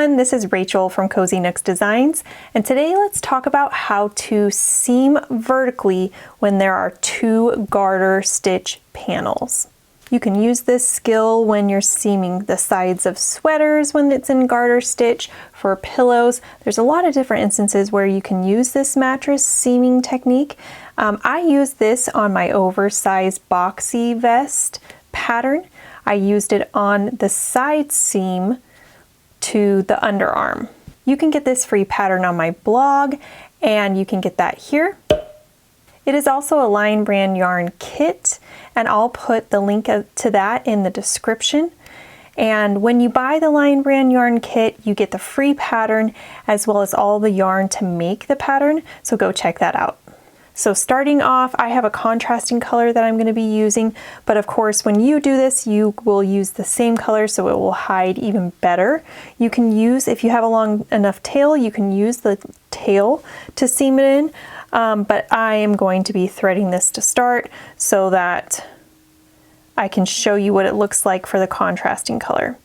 everyone, this is Rachel from Cozy Nooks Designs, and today let's talk about how to seam vertically when there are two garter stitch panels. You can use this skill when you're seaming the sides of sweaters when it's in garter stitch, for pillows. There's a lot of different instances where you can use this mattress seaming technique. I use this on my oversized boxy vest pattern. I used it on the side seam to the underarm. You can get this free pattern on my blog, and you can get that here. It is also a Lion Brand yarn kit, and I'll put the link to that in the description. And when you buy the Lion Brand yarn kit, you get the free pattern as well as all the yarn to make the pattern, so go check that out. So starting off, I have a contrasting color that I'm going to be using, but of course when you do this, you will use the same color so it will hide even better. You can use, if you have a long enough tail, you can use the tail to seam it in, but I am going to be threading this to start so that I can show you what it looks like for the contrasting color.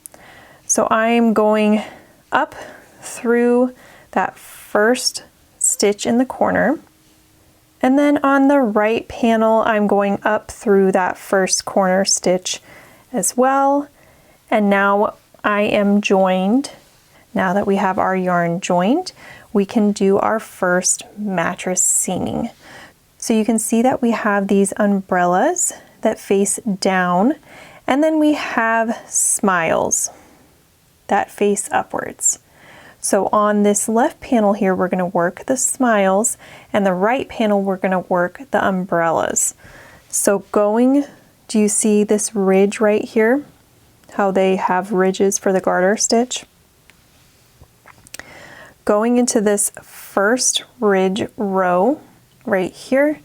So I am going up through that first stitch in the corner. And then on the right panel, I'm going up through that first corner stitch as well. And now I am joined. Now that we have our yarn joined, we can do our first mattress seaming. So you can see that we have these umbrellas that face down, and then we have smiles that face upwards. So on this left panel here, we're going to work the smiles, and the right panel, we're going to work the umbrellas. So do you see this ridge right here? How they have ridges for the garter stitch? Going into this first ridge row right here,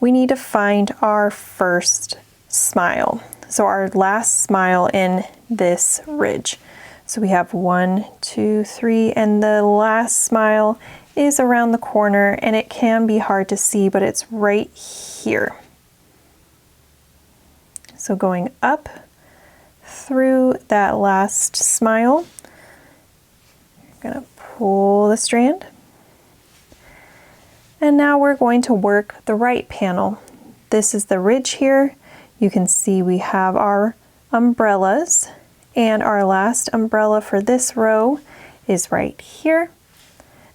we need to find our first smile. So our last smile in this ridge. So we have 1, 2, 3, and the last smile is around the corner, and it can be hard to see, but it's right here. So going up through that last smile, you're going to pull the strand. And now we're going to work the right panel. This is the ridge here. You can see we have our umbrellas. And our last umbrella for this row is right here.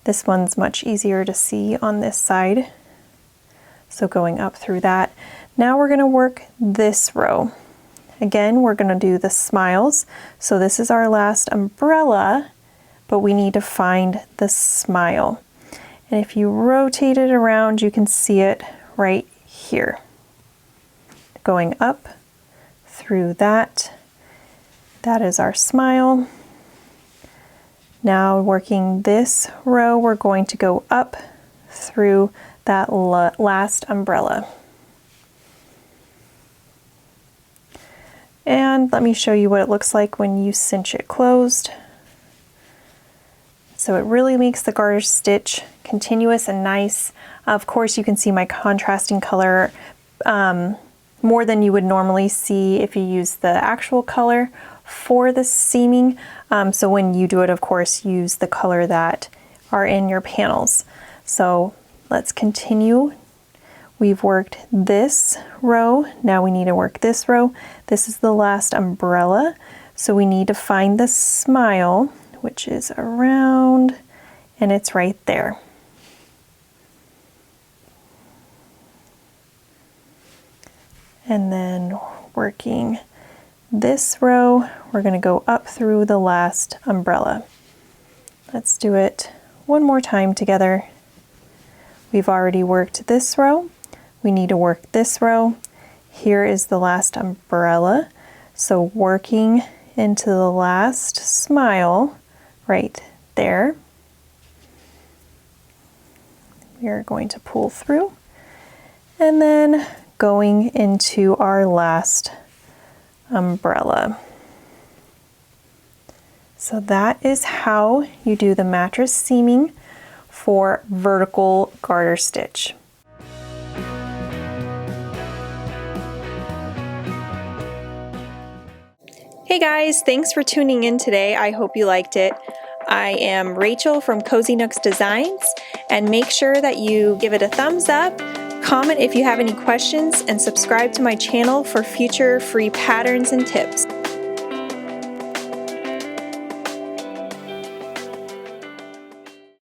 This one's much easier to see on this side. So going up through that. Now we're going to work this row. Again, we're going to do the smiles. So this is our last umbrella, but we need to find the smile. And if you rotate it around, you can see it right here. Going up through that. That is our smile. Now working this row, we're going to go up through that last umbrella. And let me show you what it looks like when you cinch it closed. So it really makes the garter stitch continuous and nice. Of course, you can see my contrasting color more than you would normally see if you use the actual color for the seaming. So when you do it, of course, use the color that are in your panels. So let's continue. We've worked this row. Now we need to work this row. This is the last umbrella. So we need to find the smile, which is around, and it's right there. And then working this row, we're going to go up through the last umbrella. Let's do it one more time together. We've already worked this row. We need to work this row. Here is the last umbrella. So working into the last smile right there. We are going to pull through, and then going into our last umbrella. So that is how you do the mattress seaming for vertical garter stitch. Hey guys, thanks for tuning in today. I hope you liked it. I am Rachel from Cozy Nooks Designs, and make sure that you give it a thumbs up, comment if you have any questions, and subscribe to my channel for future free patterns and tips.